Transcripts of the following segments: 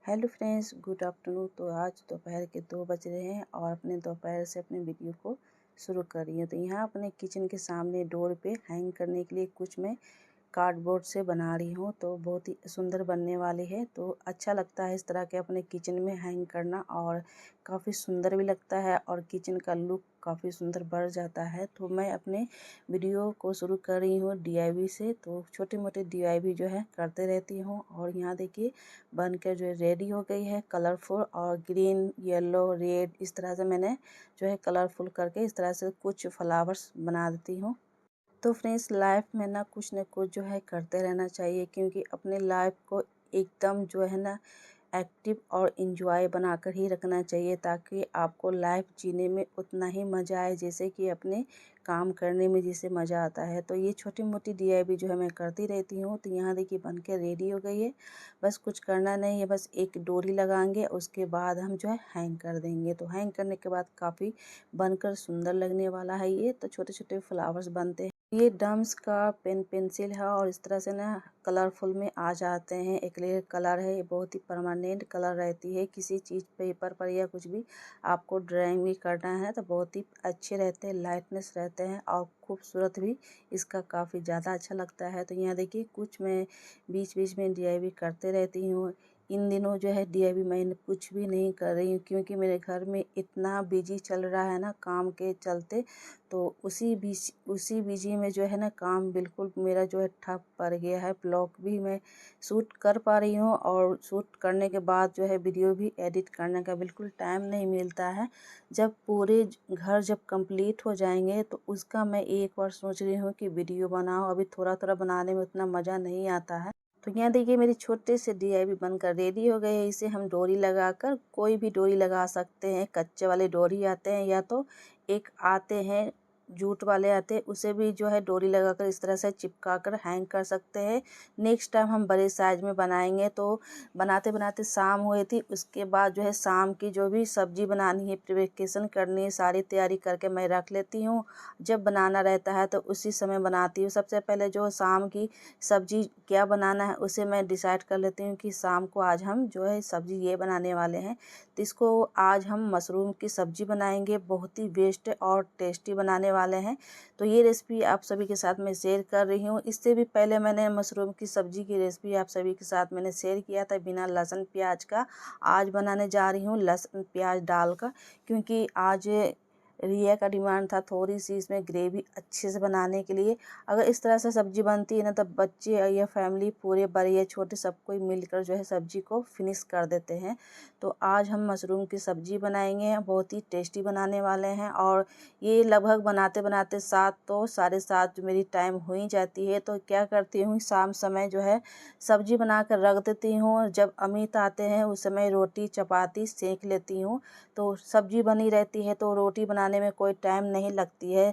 Hello friends, good afternoon. तो आज दोपहर के 2 बज रहे हैं और अपने दोपहर से अपने वीडियो को शुरू कर रही हूँ। तो यहाँ अपने किचन के सामने डोर पे हैंग करने के लिए कुछ मैं कार्डबोर्ड से बना रही हूँ। तो बहुत ही सुंदर बनने वाली है। तो अच्छा लगता है इस तरह के अपने किचन में हैंग करना और काफ़ी सुंदर भी लगता है और किचन का लुक काफ़ी सुंदर बढ़ जाता है। तो मैं अपने वीडियो को शुरू कर रही हूँ DIY से। तो छोटे मोटे DIY जो है करते रहती हूँ। और यहाँ देखिए बनकर जो है रेडी हो गई है, कलरफुल और ग्रीन, येलो, रेड इस तरह से मैंने जो है कलरफुल करके इस तरह से कुछ फ्लावर्स बना देती हूँ। तो फ्रेंड्स, लाइफ में ना कुछ जो है करते रहना चाहिए, क्योंकि अपने लाइफ को एकदम जो है ना एक्टिव और इन्जॉय बनाकर ही रखना चाहिए, ताकि आपको लाइफ जीने में उतना ही मज़ा आए जैसे कि अपने काम करने में जिसे मज़ा आता है। तो ये छोटी मोटी DIY जो है मैं करती रहती हूँ। तो यहाँ देखिए बन के रेडी हो गई है। बस कुछ करना नहीं है, बस एक डोरी लगाएंगे, उसके बाद हम जो है हैंग कर देंगे। तो हैंग करने के बाद काफ़ी बनकर सुंदर लगने वाला है ये। तो छोटे छोटे फ्लावर्स बनते हैं। ये डम्स का पेंसिल है और इस तरह से ना कलरफुल में आ जाते हैं। एक्रिलिक कलर है, ये बहुत ही परमानेंट कलर रहती है। किसी चीज़ पेपर पर या कुछ भी आपको ड्राइंग भी करना है तो बहुत ही अच्छे रहते हैं, लाइटनेस रहते हैं और खूबसूरत भी इसका काफ़ी ज़्यादा अच्छा लगता है। तो यहाँ देखिए कुछ मैं बीच बीच में DIY करते रहती हूँ। इन दिनों जो है DIY मैं कुछ भी नहीं कर रही हूँ, क्योंकि मेरे घर में इतना बिजी चल रहा है ना काम के चलते। तो उसी बिजी में जो है ना काम बिल्कुल मेरा जो है ठप पड़ गया है। ब्लॉग भी मैं शूट कर पा रही हूँ और शूट करने के बाद जो है वीडियो भी एडिट करने का बिल्कुल टाइम नहीं मिलता है। जब पूरे घर जब कंप्लीट हो जाएंगे तो उसका मैं एक बार सोच रही हूँ कि वीडियो बनाओ। अभी थोड़ा थोड़ा बनाने में उतना मज़ा नहीं आता है। तो यहाँ देखिए मेरी छोटे से DIY बनकर रेडी हो गए हैं। इसे हम डोरी लगाकर, कोई भी डोरी लगा सकते हैं, कच्चे वाले डोरी आते हैं या तो एक आते हैं जूट वाले आते हैं, उसे भी जो है डोरी लगाकर इस तरह से चिपका कर हैंग कर सकते हैं। नेक्स्ट टाइम हम बड़े साइज में बनाएंगे। तो बनाते बनाते शाम हुई थी, उसके बाद जो है शाम की जो भी सब्जी बनानी है, प्रिपरेशन करनी है, सारी तैयारी करके मैं रख लेती हूँ। जब बनाना रहता है तो उसी समय बनाती हूँ। सबसे पहले जो शाम की सब्जी क्या बनाना है उसे मैं डिसाइड कर लेती हूँ कि शाम को आज हम जो है सब्जी ये बनाने वाले हैं। तो इसको आज हम मशरूम की सब्जी बनाएंगे, बहुत ही बेस्ट और टेस्टी बनाने वाले हैं। तो ये रेसिपी आप सभी के साथ मैं शेयर कर रही हूँ। इससे भी पहले मैंने मशरूम की सब्जी की रेसिपी आप सभी के साथ मैंने शेयर किया था बिना लहसुन प्याज का। आज बनाने जा रही हूँ लहसुन प्याज डालकर, क्योंकि आज रिया का डिमांड था थोड़ी सी इसमें ग्रेवी अच्छे से बनाने के लिए। अगर इस तरह से सब्जी बनती है ना तो बच्चे या फैमिली पूरे बड़े या छोटे सब कोई मिलकर जो है सब्जी को फिनिश कर देते हैं। तो आज हम मशरूम की सब्जी बनाएंगे, बहुत ही टेस्टी बनाने वाले हैं। और ये लगभग बनाते बनाते 7 तो 7:30 जो मेरी टाइम हो ही जाती है। तो क्या करती हूँ, शाम समय जो है सब्जी बना कर रख देती हूँ। जब अमित आते हैं उस समय रोटी चपाती सेक लेती हूँ। तो सब्जी बनी रहती है तो रोटी बनाने में कोई टाइम नहीं लगती है,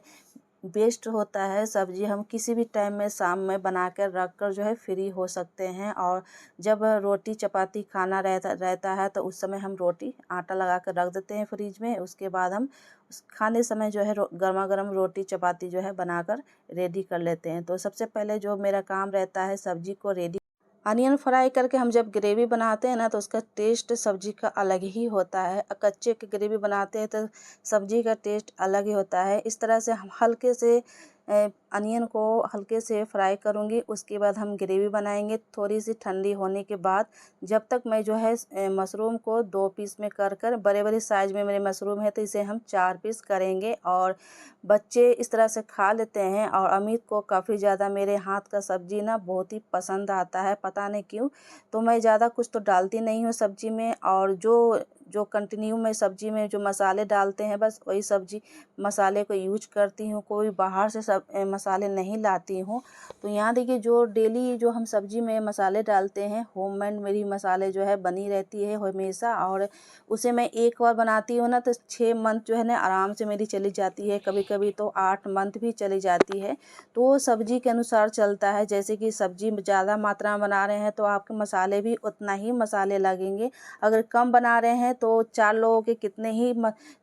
बेस्ट होता है। सब्जी हम किसी भी टाइम में शाम में बना कर रख कर जो है फ्री हो सकते हैं। और जब रोटी चपाती खाना रहता है तो उस समय हम रोटी आटा लगा कर रख देते हैं फ्रिज में। उसके बाद हम खाने समय जो है गर्मा गर्म रोटी चपाती जो है बनाकर रेडी कर लेते हैं। तो सबसे पहले जो मेरा काम रहता है सब्जी को रेडी, अनियन फ्राई करके हम जब ग्रेवी बनाते हैं ना तो उसका टेस्ट सब्जी का अलग ही होता है। कच्चे की ग्रेवी बनाते हैं तो सब्जी का टेस्ट अलग ही होता है। इस तरह से हम हल्के से अनियन को हल्के से फ्राई करूँगी। उसके बाद हम ग्रेवी बनाएंगे। थोड़ी सी ठंडी होने के बाद जब तक मैं जो है मशरूम को 2 पीस में कर कर, बड़े बड़े साइज़ में मेरे मशरूम है तो इसे हम 4 पीस करेंगे। और बच्चे इस तरह से खा लेते हैं और अमित को काफ़ी ज़्यादा मेरे हाथ का सब्ज़ी ना बहुत ही पसंद आता है, पता नहीं क्यों। तो मैं ज़्यादा कुछ तो डालती नहीं हूँ सब्ज़ी में। और जो जो कंटिन्यू में सब्ज़ी में जो मसाले डालते हैं बस वही सब्ज़ी मसाले को यूज करती हूँ, कोई बाहर से सब मसाले नहीं लाती हूँ। तो यहाँ देखिए जो डेली जो हम सब्ज़ी में मसाले डालते हैं, होममेड मेरी मसाले जो है बनी रहती है हमेशा। और उसे मैं एक बार बनाती हूँ ना तो 6 मंथ जो है ना आराम से मेरी चली जाती है, कभी कभी तो 8 मंथ भी चली जाती है। तो सब्जी के अनुसार चलता है, जैसे कि सब्जी ज़्यादा मात्रा में बना रहे हैं तो आपके मसाले भी उतना ही मसाले लगेंगे। अगर कम बना रहे हैं तो 4 लोगों के कितने ही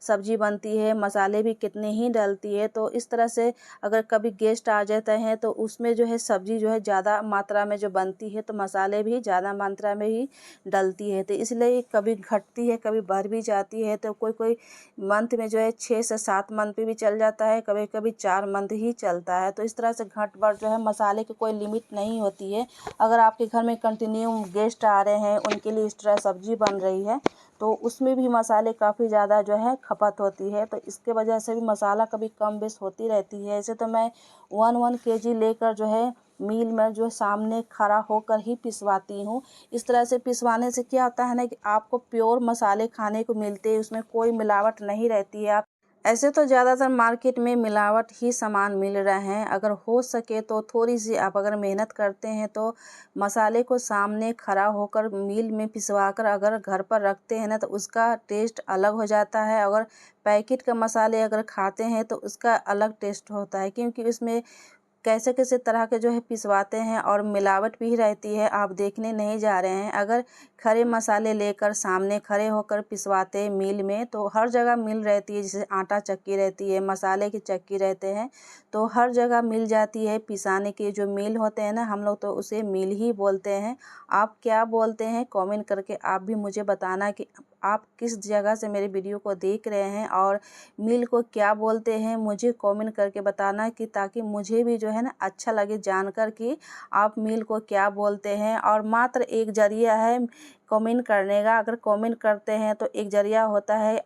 सब्जी बनती है, मसाले भी कितने ही डलती है। तो इस तरह से अगर कभी गेस्ट आ जाते हैं तो उसमें जो है सब्जी जो है ज़्यादा मात्रा में जो बनती है, तो मसाले भी ज़्यादा मात्रा में ही डलती है। तो इसलिए कभी घटती है, कभी बढ़ भी जाती है। तो कोई कोई मंथ में जो है 6 से 7 मंथ पे भी चल जाता है, कभी कभी 4 मंथ ही चलता है। तो इस तरह से घट बढ़ जो है मसाले की कोई लिमिट नहीं होती है। अगर आपके घर में कंटिन्यू गेस्ट आ रहे हैं, उनके लिए इस तरह सब्जी बन रही है, तो उसमें भी मसाले काफ़ी ज़्यादा जो है खपत होती है। तो इसके वजह से भी मसाला कभी कम बेस होती रहती है। ऐसे तो मैं 1 kg लेकर जो है मिल में जो सामने खड़ा होकर ही पिसवाती हूँ। इस तरह से पिसवाने से क्या होता है ना कि आपको प्योर मसाले खाने को मिलते हैं, उसमें कोई मिलावट नहीं रहती है। आप ऐसे तो ज़्यादातर मार्केट में मिलावट ही सामान मिल रहे हैं। अगर हो सके तो थोड़ी सी आप अगर मेहनत करते हैं तो मसाले को सामने खड़ा होकर मिल में पिसवा कर अगर घर पर रखते हैं ना, तो उसका टेस्ट अलग हो जाता है। अगर पैकेट का मसाले अगर खाते हैं तो उसका अलग टेस्ट होता है, क्योंकि उसमें कैसे कैसे तरह के जो है पिसवाते हैं और मिलावट भी रहती है, आप देखने नहीं जा रहे हैं। अगर खड़े मसाले लेकर सामने खड़े होकर पिसवाते हैं मिल में, तो हर जगह मिल रहती है। जैसे आटा चक्की रहती है, मसाले की चक्की रहते हैं, तो हर जगह मिल जाती है। पिसाने के जो मिल होते हैं ना, हम लोग तो उसे मिल ही बोलते हैं। आप क्या बोलते हैं कमेंट करके आप भी मुझे बताना कि आप किस जगह से मेरे वीडियो को देख रहे हैं और मिल को क्या बोलते हैं, मुझे कमेंट करके बताना, कि ताकि मुझे भी जो है ना अच्छा लगे जानकर कि आप मिल को क्या बोलते हैं। और मात्र एक जरिया है कमेंट करने का। अगर कमेंट करते हैं तो एक जरिया होता है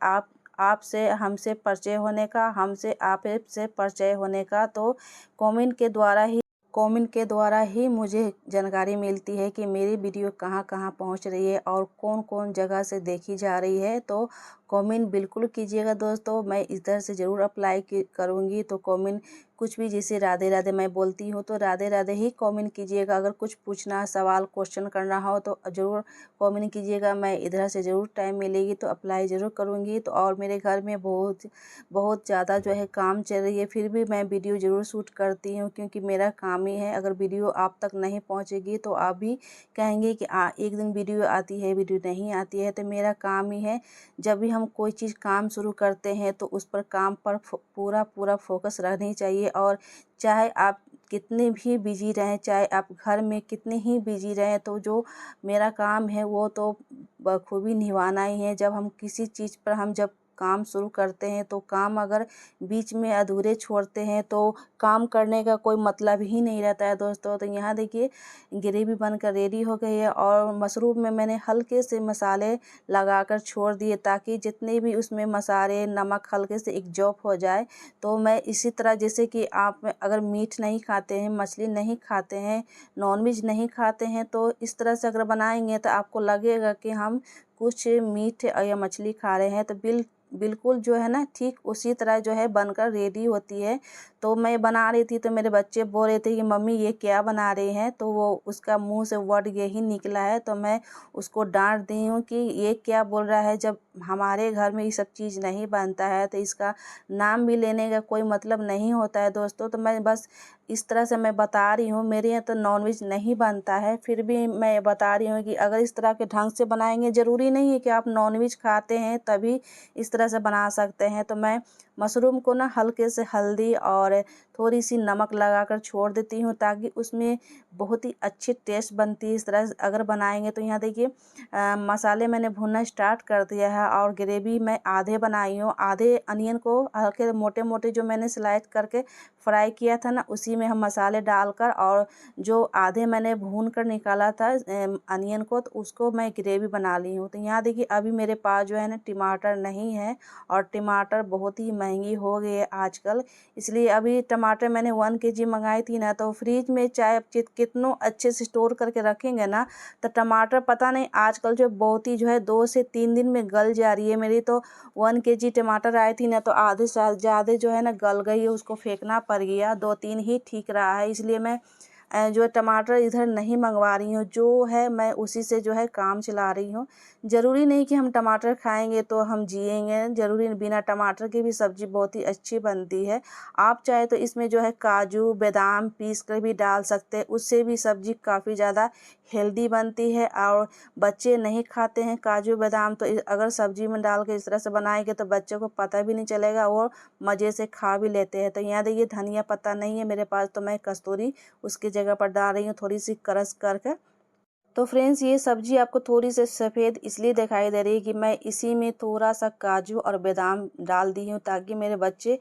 आपसे हमसे परिचय होने का, हमसे आपसे परिचय होने का। तो कमेंट के द्वारा ही मुझे जानकारी मिलती है कि मेरी वीडियो कहाँ कहाँ पहुँच रही है और कौन कौन जगह से देखी जा रही है। तो कमेंट बिल्कुल कीजिएगा दोस्तों, मैं इधर से ज़रूर अप्लाई करूँगी। तो कमेंट कुछ भी, जैसे राधे राधे मैं बोलती हूँ तो राधे राधे ही कमेंट कीजिएगा। अगर कुछ पूछना, सवाल, क्वेश्चन करना हो तो ज़रूर कमेंट कीजिएगा। मैं इधर से ज़रूर टाइम मिलेगी तो अप्लाई ज़रूर करूँगी। तो और मेरे घर में बहुत ज़्यादा जो है काम चल रही है, फिर भी मैं वीडियो ज़रूर शूट करती हूँ, क्योंकि मेरा काम ही है। अगर वीडियो आप तक नहीं पहुँचेगी तो आप भी कहेंगे कि एक दिन वीडियो आती है, वीडियो नहीं आती है। तो मेरा काम ही है, जब भी हम कोई चीज़ काम शुरू करते हैं तो उस पर काम पर पूरा फोकस रहनी चाहिए। और चाहे आप कितने भी बिजी रहें, चाहे आप घर में कितने ही बिजी रहें, तो जो मेरा काम है वो तो बखूबी निभाना ही है। जब हम किसी चीज़ पर जब काम शुरू करते हैं तो काम अगर बीच में अधूरे छोड़ते हैं तो काम करने का कोई मतलब ही नहीं रहता है दोस्तों। तो यहाँ देखिए ग्रेवी बनकर रेडी हो गई है और मशरूम में मैंने हल्के से मसाले लगाकर छोड़ दिए, ताकि जितने भी उसमें मसाले, नमक हल्के से एब्जॉर्ब हो जाए। तो मैं इसी तरह, जैसे कि आप अगर मीट नहीं खाते हैं, मछली नहीं खाते हैं, नॉनवेज नहीं खाते हैं, तो इस तरह से अगर बनाएंगे तो आपको लगेगा कि हम कुछ मीट या मछली खा रहे हैं। तो बिल्कुल जो है ना ठीक उसी तरह जो है बनकर रेडी होती है। तो मैं बना रही थी तो मेरे बच्चे बोल रहे थे कि मम्मी ये क्या बना रहे हैं, तो वो उसका मुंह से वर्ड यही निकला है। तो मैं उसको डांट दी हूँ कि ये क्या बोल रहा है, जब हमारे घर में ये सब चीज़ नहीं बनता है तो इसका नाम भी लेने का कोई मतलब नहीं होता है दोस्तों। तो मैं बस इस तरह से मैं बता रही हूँ, मेरे यहाँ तो नॉनवेज नहीं बनता है, फिर भी मैं बता रही हूँ कि अगर इस तरह के ढंग से बनाएंगे, ज़रूरी नहीं है कि आप नॉनवेज खाते हैं तभी इस तरह से बना सकते हैं। तो मैं मशरूम को ना हल्के से हल्दी और थोड़ी सी नमक लगाकर छोड़ देती हूँ, ताकि उसमें बहुत ही अच्छी टेस्ट बनती है। इस तरह से अगर बनाएंगे तो यहाँ देखिए मसाले मैंने भूनना स्टार्ट कर दिया है और ग्रेवी मैं आधे बनाई हूँ। आधे अनियन को हल्के मोटे मोटे जो मैंने स्लाइस करके फ्राई किया था ना, उसी में हम मसाले डालकर, और जो आधे मैंने भून कर निकाला था अनियन को, तो उसको मैं ग्रेवी बना ली हूँ। तो यहाँ देखिए अभी मेरे पास जो है ना टमाटर नहीं है, और टमाटर बहुत ही महंगी हो गई है आजकल। इसलिए अभी टमाटर मैंने 1 kg मंगाई थी ना, तो फ्रिज में चाहे आप कितनों अच्छे से स्टोर करके रखेंगे ना, तो टमाटर पता नहीं आजकल जो बहुत ही जो है 2 से 3 दिन में गल जा रही है। मेरी तो 1 kg टमाटर आई थी ना, तो आधे से ज़्यादा जो है ना गल गई है, उसको फेंकना पड़ गया। 2-3 ही ठीक रहा है, इसलिए मैं जो टमाटर इधर नहीं मंगवा रही हूँ, जो है मैं उसी से जो है काम चला रही हूँ। ज़रूरी नहीं कि हम टमाटर खाएंगे तो हम जिएंगे, ज़रूरी बिना टमाटर की भी सब्ज़ी बहुत ही अच्छी बनती है। आप चाहे तो इसमें जो है काजू बादाम पीस कर भी डाल सकते हैं, उससे भी सब्ज़ी काफ़ी ज़्यादा हेल्दी बनती है। और बच्चे नहीं खाते हैं काजू बादाम, तो अगर सब्जी में डाल के इस तरह से बनाएंगे तो बच्चों को पता भी नहीं चलेगा और मज़े से खा भी लेते हैं। तो यहाँ देखिए धनिया पत्ता नहीं है मेरे पास, तो मैं कस्तूरी उसकी जगह पर डाल रही हूँ, थोड़ी सी क्रश करके। तो फ्रेंड्स, ये सब्जी आपको थोड़ी सी सफ़ेद इसलिए दिखाई दे रही है कि मैं इसी में थोड़ा सा काजू और बादाम डाल दी हूँ, ताकि मेरे बच्चे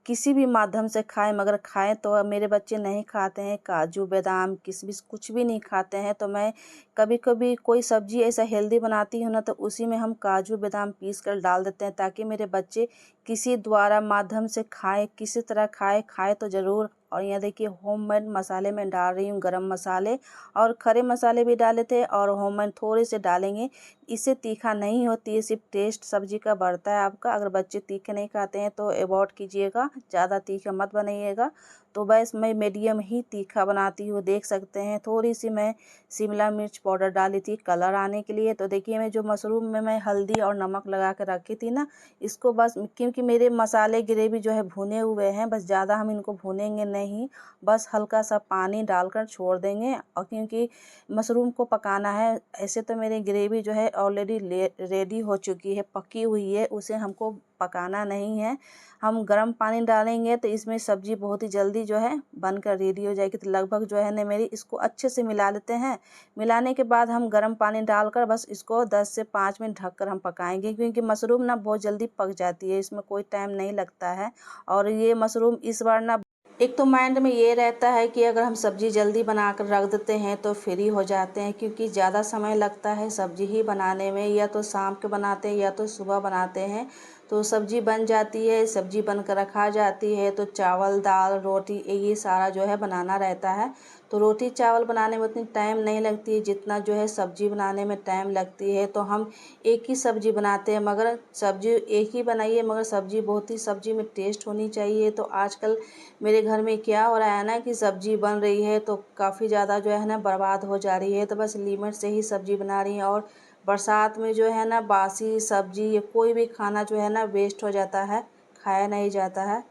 किसी भी माध्यम से खाएं। मगर खाएं तो मेरे बच्चे नहीं खाते हैं काजू बादाम किशमिश, कुछ भी नहीं खाते हैं। तो मैं कभी कभी कोई सब्जी ऐसा हेल्दी बनाती हूँ ना, तो उसी में हम काजू बादाम पीस कर डाल देते हैं, ताकि मेरे बच्चे किसी द्वारा माध्यम से खाएं, किसी तरह खाए तो ज़रूर। और यहाँ देखिए होममेड मसाले मैं डाल रही हूँ, गरम मसाले और खड़े मसाले भी डाले थे और होममेड थोड़े से डालेंगे। इससे तीखा नहीं होती है, सिर्फ टेस्ट सब्जी का बढ़ता है आपका। अगर बच्चे तीखे नहीं खाते हैं तो अवॉइड कीजिएगा, ज़्यादा तीखा मत बनाइएगा। तो बस मैं मीडियम ही तीखा बनाती हूँ, देख सकते हैं। थोड़ी सी मैं शिमला मिर्च पाउडर डाली थी कलर आने के लिए। तो देखिए मैं जो मशरूम में मैं हल्दी और नमक लगा कर रखी थी ना, इसको बस, क्योंकि मेरे मसाले ग्रेवी जो है भुने हुए हैं, बस ज़्यादा हम इनको भुनेंगे नहीं, बस हल्का सा पानी डालकर छोड़ देंगे। और क्योंकि मशरूम को पकाना है, ऐसे तो मेरी ग्रेवी जो है ऑलरेडी रेडी हो चुकी है, पकी हुई है, उसे हमको पकाना नहीं है। हम गर्म पानी डालेंगे तो इसमें सब्जी बहुत ही जल्दी जो है बनकर रेडी हो जाएगी। तो लगभग जो है ना मेरी, इसको अच्छे से मिला लेते हैं। मिलाने के बाद हम गर्म पानी डालकर बस इसको 10 से 5 मिनट ढककर हम पकाएंगे, क्योंकि मशरूम ना बहुत जल्दी पक जाती है, इसमें कोई टाइम नहीं लगता है। और ये मशरूम इस बार ना, एक तो माइंड में ये रहता है कि अगर हम सब्ज़ी जल्दी बना कर रख देते हैं तो फ्री हो जाते हैं, क्योंकि ज़्यादा समय लगता है सब्ज़ी ही बनाने में। या तो शाम के बनाते हैं या तो सुबह बनाते हैं, तो सब्ज़ी बन जाती है, सब्ज़ी बनकर रखा जाती है। तो चावल दाल रोटी ये सारा जो है बनाना रहता है। तो रोटी चावल बनाने में उतनी टाइम नहीं लगती है जितना जो है सब्ज़ी बनाने में टाइम लगती है। तो हम एक ही सब्ज़ी बनाते हैं, मगर सब्ज़ी एक ही बनाइए, मगर सब्ज़ी बहुत ही, सब्ज़ी में टेस्ट होनी चाहिए। तो आजकल मेरे घर में क्या हो रहा है ना कि सब्ज़ी बन रही है तो काफ़ी ज़्यादा जो है ना बर्बाद हो जा रही है। तो बस लिमिट से ही सब्ज़ी बना रही हैं। और बरसात में जो है ना बासी सब्ज़ी या कोई भी खाना जो है ना वेस्ट हो जाता है, खाया नहीं जाता है।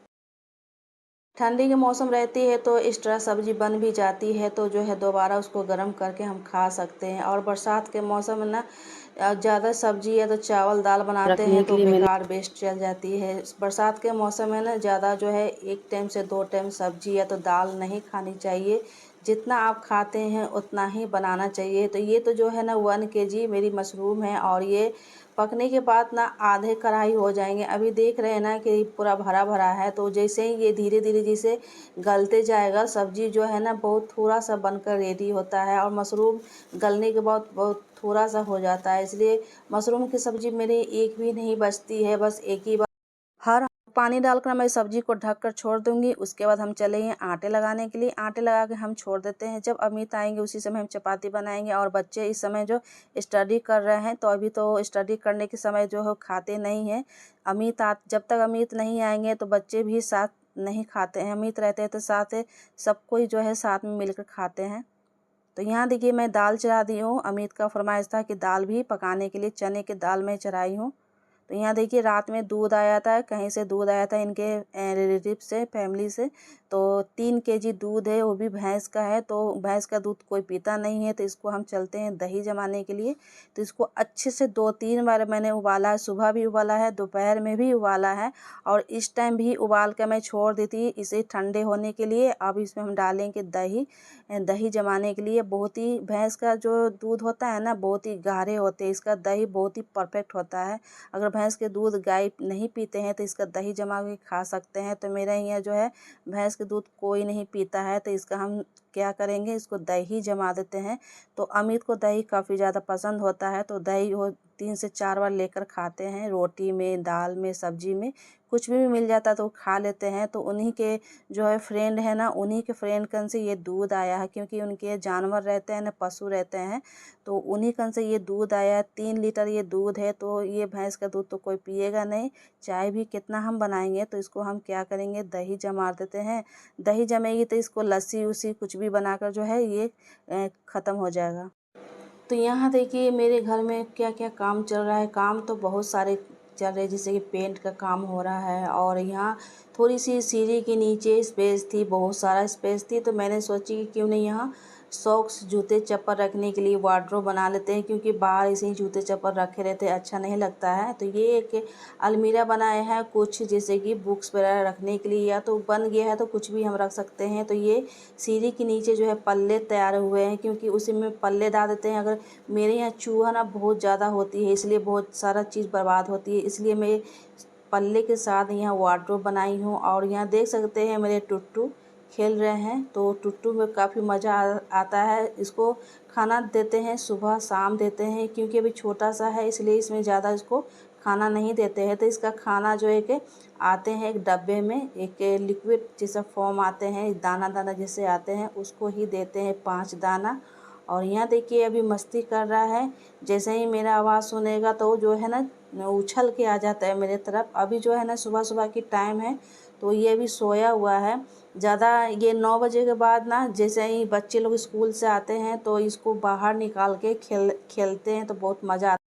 ठंडी के मौसम रहती है तो एक्स्ट्रा सब्ज़ी बन भी जाती है, तो जो है दोबारा उसको गर्म करके हम खा सकते हैं। और बरसात के मौसम में ना ज़्यादा सब्ज़ी या तो चावल दाल बनाते हैं रखने के तो लिए मैंने बेकार वेस्ट चल जाती है। बरसात के मौसम में ना ज़्यादा जो है 1 टाइम से 2 टाइम सब्ज़ी या तो दाल नहीं खानी चाहिए। जितना आप खाते हैं उतना ही बनाना चाहिए। तो ये तो जो है ना 1 केजी मेरी मशरूम है, और ये पकने के बाद ना आधे कढ़ाई हो जाएंगे। अभी देख रहे हैं ना कि पूरा भरा भरा है। तो जैसे ही ये धीरे धीरे जैसे गलते जाएगा, सब्ज़ी जो है ना बहुत थोड़ा सा बनकर रेडी होता है। और मशरूम गलने के बाद बहुत थोड़ा सा हो जाता है, इसलिए मशरूम की सब्ज़ी मेरी एक भी नहीं बचती है, बस एक ही बार हर पानी डालकर मैं सब्ज़ी को ढक कर छोड़ दूंगी। उसके बाद हम चलेंगे आटे लगाने के लिए। आटे लगा के हम छोड़ देते हैं, जब अमित आएंगे उसी समय हम चपाती बनाएंगे। और बच्चे इस समय जो स्टडी कर रहे हैं, तो अभी तो स्टडी करने के समय जो है खाते नहीं हैं। जब तक अमित नहीं आएंगे तो बच्चे भी साथ नहीं खाते हैं। अमित रहते हैं तो साथ सब कोई जो है साथ में मिलकर खाते हैं। तो यहाँ देखिए मैं दाल चढ़ा दी हूँ। अमित का फरमाइश था कि दाल भी पकाने के लिए चने की दाल में चढ़ाई हूँ। तो यहाँ देखिए रात में दूध आया था, कहीं से दूध आया था इनके रिलेटिव से, फैमिली से। तो 3 केजी दूध है, वो भी भैंस का है। तो भैंस का दूध कोई पीता नहीं है, तो इसको हम चलते हैं दही जमाने के लिए। तो इसको अच्छे से 2-3 बार मैंने उबाला है, सुबह भी उबाला है, दोपहर में भी उबाला है, और इस टाइम भी उबाल कर मैं छोड़ दी थी इसे ठंडे होने के लिए। अब इसमें हम डालेंगे दही, दही जमाने के लिए। बहुत ही, भैंस का जो दूध होता है ना बहुत ही गाढ़े होते हैं, इसका दही बहुत ही परफेक्ट होता है। अगर भैंस के दूध गाय नहीं पीते हैं तो इसका दही जमा के खा सकते हैं। तो मेरे यहाँ जो है भैंस के दूध कोई नहीं पीता है, तो इसका हम क्या करेंगे, इसको दही जमा देते हैं। तो अमित को दही काफ़ी ज़्यादा पसंद होता है, तो दही वो 3 से 4 बार लेकर खाते हैं, रोटी में, दाल में, सब्जी में, कुछ भी मिल जाता है तो वो खा लेते हैं। तो उन्हीं के जो है फ्रेंड है ना, उन्हीं के फ्रेंड कन से ये दूध आया है, क्योंकि उनके जानवर रहते हैं ना, पशु रहते हैं, तो उन्हीं कन से ये दूध आया है। 3 लीटर ये दूध है। तो ये भैंस का दूध तो कोई पिएगा नहीं, चाय भी कितना हम बनाएंगे। तो इसको हम क्या करेंगे, दही जमा देते हैं। दही जमेगी तो इसको लस्सी उसी कुछ भी बनाकर जो है ये ख़त्म हो जाएगा। तो यहाँ देखिए मेरे घर में क्या क्या काम चल रहा है। काम तो बहुत सारे चल रहे हैं, जैसे कि पेंट का काम हो रहा है, और यहाँ थोड़ी सी सीढ़ी के नीचे स्पेस थी, बहुत सारा स्पेस थी। तो मैंने सोची कि क्यों नहीं यहाँ सॉक्स जूते चप्पल रखने के लिए वार्डरोब बना लेते हैं, क्योंकि बाहर ऐसे ही जूते चप्पल रखे रहते हैं, अच्छा नहीं लगता है। तो ये एक अलमीरा बनाए हैं कुछ, जैसे कि बुक्स वगैरह रखने के लिए, या तो बन गया है तो कुछ भी हम रख सकते हैं। तो ये सीढ़ी के नीचे जो है पल्ले तैयार हुए हैं, क्योंकि उसी में पल्ले डाल देते हैं। अगर मेरे यहाँ चूहा ना बहुत ज़्यादा होती है, इसलिए बहुत सारा चीज़ बर्बाद होती है, इसलिए मैं पल्ले के साथ यहाँ वार्डरोब बनाई हूँ। और यहाँ देख सकते हैं मेरे टुट्टू खेल रहे हैं। तो टुट्टू में काफ़ी मज़ा आता है। इसको खाना देते हैं, सुबह शाम देते हैं, क्योंकि अभी छोटा सा है इसलिए इसमें ज़्यादा इसको खाना नहीं देते हैं। तो इसका खाना जो है कि आते हैं एक डब्बे में, एक लिक्विड जैसा फॉर्म आते हैं, दाना दाना जैसे आते हैं, उसको ही देते हैं 5 दाना। और यहाँ देखिए अभी मस्ती कर रहा है, जैसे ही मेरा आवाज़ सुनेगा तो जो है ना उछल के आ जाता है मेरे तरफ। अभी जो है ना सुबह सुबह की टाइम है, तो ये अभी सोया हुआ है। ज़्यादा ये 9 बजे के बाद ना जैसे ही बच्चे लोग स्कूल से आते हैं तो इसको बाहर निकाल के खेलते हैं, तो बहुत मज़ा आता है।